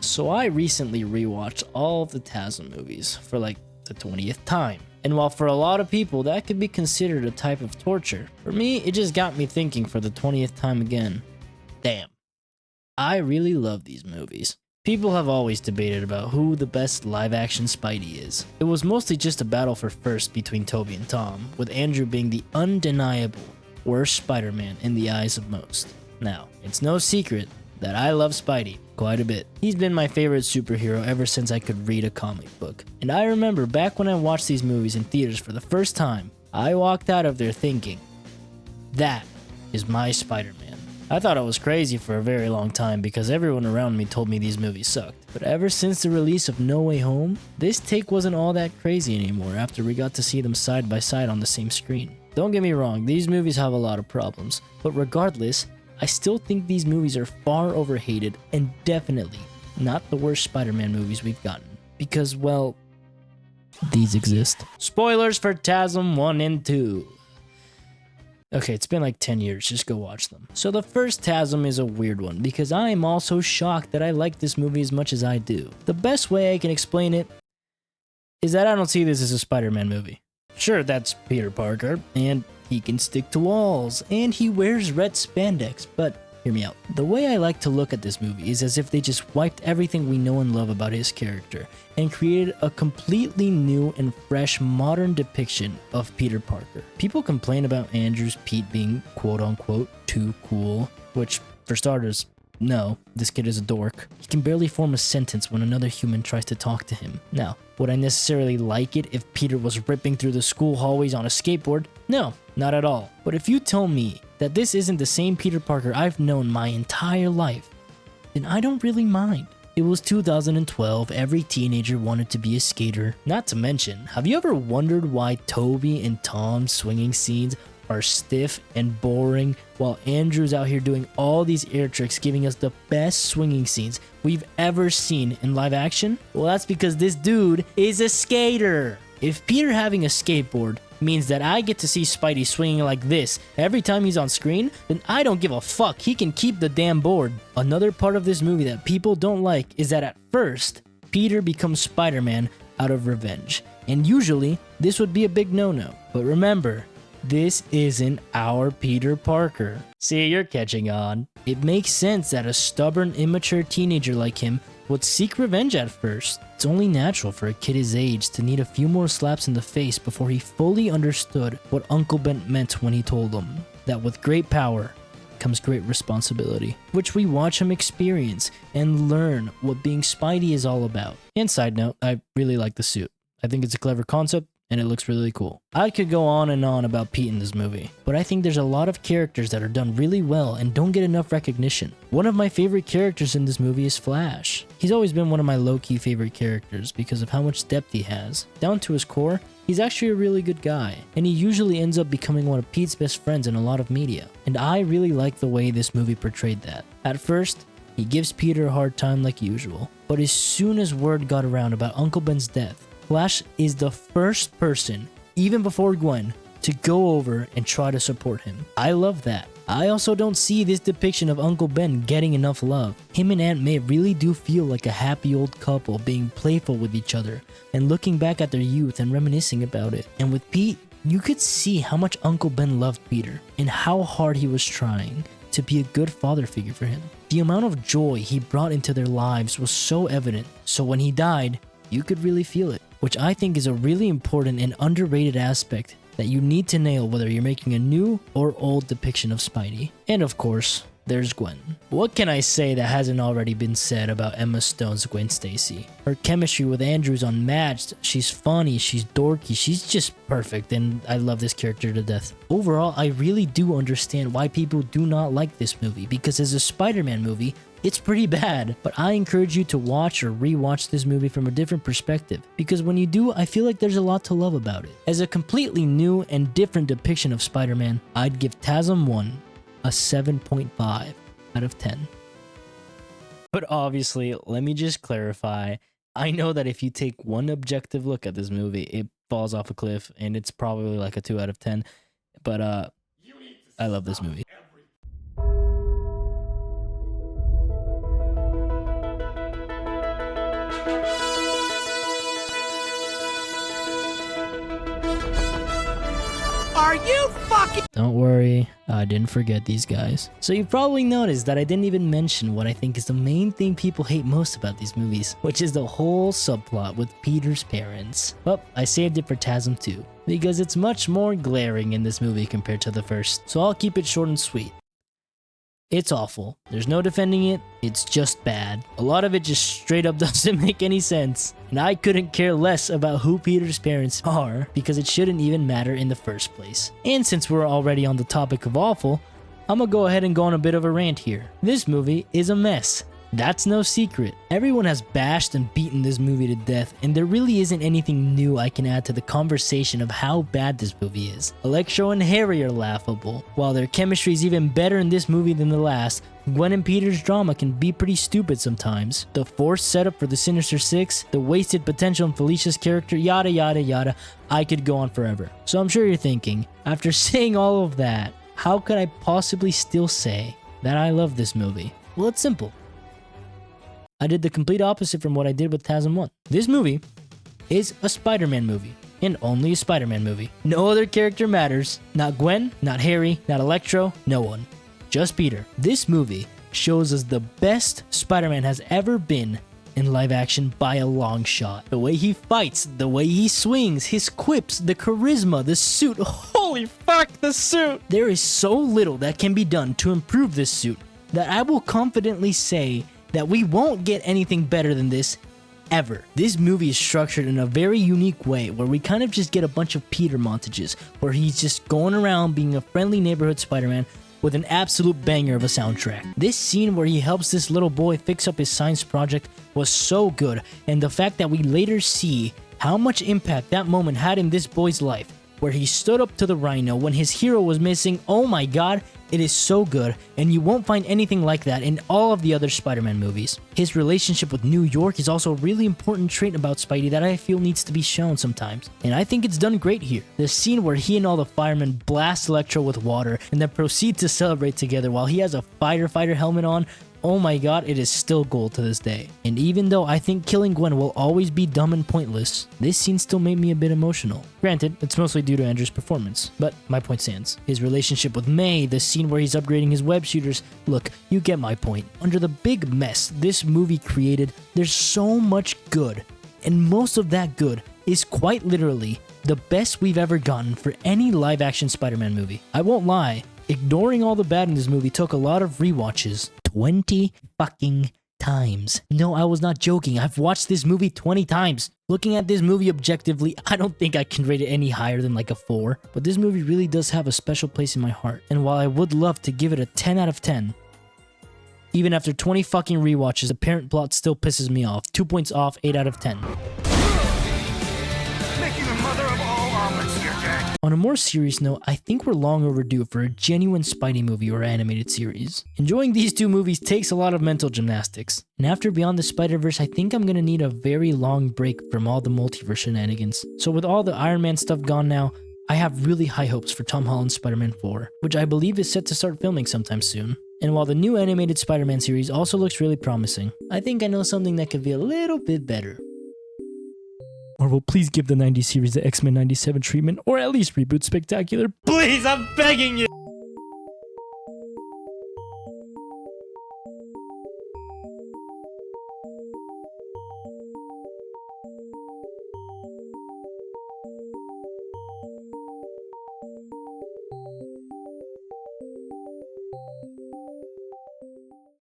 So I recently rewatched all of the TASM movies for like the 20th time. And while for a lot of people that could be considered a type of torture, for me it just got me thinking for the 20th time again. Damn, I really love these movies. People have always debated about who the best live-action Spidey is. It was mostly just a battle for first between Tobey and Tom, with Andrew being the undeniable worst Spider-Man in the eyes of most. Now, it's no secret that I love Spidey quite a bit. He's been my favorite superhero ever since I could read a comic book. And I remember back when I watched these movies in theaters for the first time, I walked out of there thinking, that is my Spider-Man. I thought I was crazy for a very long time because everyone around me told me these movies sucked. But ever since the release of No Way Home, this take wasn't all that crazy anymore after we got to see them side by side on the same screen. Don't get me wrong, these movies have a lot of problems, but regardless, I still think these movies are far overhated and definitely not the worst Spider-Man movies we've gotten. Because, well, these exist. Spoilers for TASM 1 and 2. Okay, it's been like 10 years, just go watch them. So the first TASM is a weird one because I am also shocked that I like this movie as much as I do. The best way I can explain it is that I don't see this as a Spider-Man movie. Sure, that's Peter Parker, and he can stick to walls, and he wears red spandex, but hear me out. The way I like to look at this movie is as if they just wiped everything we know and love about his character and created a completely new and fresh modern depiction of Peter Parker. People complain about Andrew's Pete being quote-unquote too cool, which, for starters, no, this kid is a dork. He can barely form a sentence when another human tries to talk to him. Now, would I necessarily like it if Peter was ripping through the school hallways on a skateboard? No, not at all. But if you tell me that this isn't the same Peter Parker I've known my entire life, then I don't really mind. It was 2012, every teenager wanted to be a skater. Not to mention, have you ever wondered why Tobey and Tom's swinging scenes are stiff and boring while Andrew's out here doing all these air tricks, giving us the best swinging scenes we've ever seen in live action? Well, that's because this dude is a skater. If Peter having a skateboard means that I get to see Spidey swinging like this every time he's on screen, then I don't give a fuck. He can keep the damn board. Another part of this movie that people don't like is that at first, Peter becomes Spider-Man out of revenge. And usually, this would be a big no-no. But remember, this isn't our Peter Parker. See, you're catching on. It makes sense that a stubborn, immature teenager like him would seek revenge at first. It's only natural for a kid his age to need a few more slaps in the face before he fully understood what Uncle Ben meant when he told him that with great power comes great responsibility, which we watch him experience and learn what being Spidey is all about. And side note, I really like the suit. I think it's a clever concept, and it looks really cool. I could go on and on about Pete in this movie, but I think there's a lot of characters that are done really well and don't get enough recognition. One of my favorite characters in this movie is Flash. He's always been one of my low-key favorite characters because of how much depth he has. Down to his core, he's actually a really good guy, and he usually ends up becoming one of Pete's best friends in a lot of media. And I really like the way this movie portrayed that. At first, he gives Peter a hard time like usual, but as soon as word got around about Uncle Ben's death, Flash is the first person, even before Gwen, to go over and try to support him. I love that. I also don't see this depiction of Uncle Ben getting enough love. Him and Aunt May really do feel like a happy old couple being playful with each other and looking back at their youth and reminiscing about it. And with Pete, you could see how much Uncle Ben loved Peter and how hard he was trying to be a good father figure for him. The amount of joy he brought into their lives was so evident, so when he died, you could really feel it, which I think is a really important and underrated aspect that you need to nail whether you're making a new or old depiction of Spidey. And of course, there's Gwen. What can I say that hasn't already been said about Emma Stone's Gwen Stacy? Her chemistry with Andrew's unmatched. She's funny, she's dorky, she's just perfect, and I love this character to death. Overall, I really do understand why people do not like this movie, because as a Spider-Man movie, it's pretty bad, but I encourage you to watch or rewatch this movie from a different perspective, because when you do, I feel like there's a lot to love about it. As a completely new and different depiction of Spider-Man, I'd give TASM 1 a 7.5 out of 10. But obviously, let me just clarify, I know that if you take one objective look at this movie, it falls off a cliff and it's probably like a 2 out of 10, but I love this movie. Are you fucking— Don't worry, I didn't forget these guys. So you probably noticed that I didn't even mention what I think is the main thing people hate most about these movies, which is the whole subplot with Peter's parents. Well, I saved it for TASM 2, because it's much more glaring in this movie compared to the first, so I'll keep it short and sweet. It's awful. There's no defending it. It's just bad. A lot of it just straight up doesn't make any sense. And I couldn't care less about who Peter's parents are because it shouldn't even matter in the first place. And since we're already on the topic of awful, I'm gonna go ahead and go on a bit of a rant here. This movie is a mess. That's no secret. Everyone has bashed and beaten this movie to death, and there really isn't anything new I can add to the conversation of how bad this movie is. Electro and Harry are laughable. While their chemistry is even better in this movie than the last, Gwen and Peter's drama can be pretty stupid sometimes. The forced setup for the Sinister Six, the wasted potential in Felicia's character, yada yada yada, I could go on forever. So I'm sure you're thinking, after saying all of that, how could I possibly still say that I love this movie? Well, it's simple. I did the complete opposite from what I did with TASM 1. This movie is a Spider-Man movie, and only a Spider-Man movie. No other character matters. Not Gwen, not Harry, not Electro, no one. Just Peter. This movie shows us the best Spider-Man has ever been in live action by a long shot. The way he fights, the way he swings, his quips, the charisma, the suit. Holy fuck, the suit! There is so little that can be done to improve this suit that I will confidently say that we won't get anything better than this ever. This movie is structured in a very unique way where we kind of just get a bunch of Peter montages where he's just going around being a friendly neighborhood Spider-Man with an absolute banger of a soundtrack. This scene where he helps this little boy fix up his science project was so good, and the fact that we later see how much impact that moment had in this boy's life, where he stood up to the Rhino when his hero was missing, oh my god, it is so good, and you won't find anything like that in all of the other Spider-Man movies. His relationship with New York is also a really important trait about Spidey that I feel needs to be shown sometimes, and I think it's done great here. The scene where he and all the firemen blast Electro with water and then proceed to celebrate together while he has a fighter helmet on, oh my god, it is still gold to this day. And even though I think killing Gwen will always be dumb and pointless, this scene still made me a bit emotional. Granted, it's mostly due to Andrew's performance, but my point stands. His relationship with May, the scene where he's upgrading his web shooters, look, you get my point. Under the big mess this movie created, there's so much good, and most of that good is quite literally the best we've ever gotten for any live-action Spider-Man movie. I won't lie, ignoring all the bad in this movie took a lot of rewatches. 20 fucking times. No, I was not joking. I've watched this movie 20 times. Looking at this movie objectively, I don't think I can rate it any higher than like a 4. But this movie really does have a special place in my heart. And while I would love to give it a 10 out of 10, even after 20 fucking rewatches, the parent plot still pisses me off. 2 points off, 8 out of 10. making the mother of all omelets here, Jack? On a more serious note, I think we're long overdue for a genuine Spidey movie or animated series. Enjoying these two movies takes a lot of mental gymnastics, and after Beyond the Spider-Verse, I think I'm gonna need a very long break from all the multiverse shenanigans. So with all the Iron Man stuff gone now, I have really high hopes for Tom Holland's Spider-Man 4, which I believe is set to start filming sometime soon. And while the new animated Spider-Man series also looks really promising, I think I know something that could be a little bit better. Marvel, please give the 90s series the X-Men 97 treatment, or at least reboot Spectacular. Please, I'm begging you!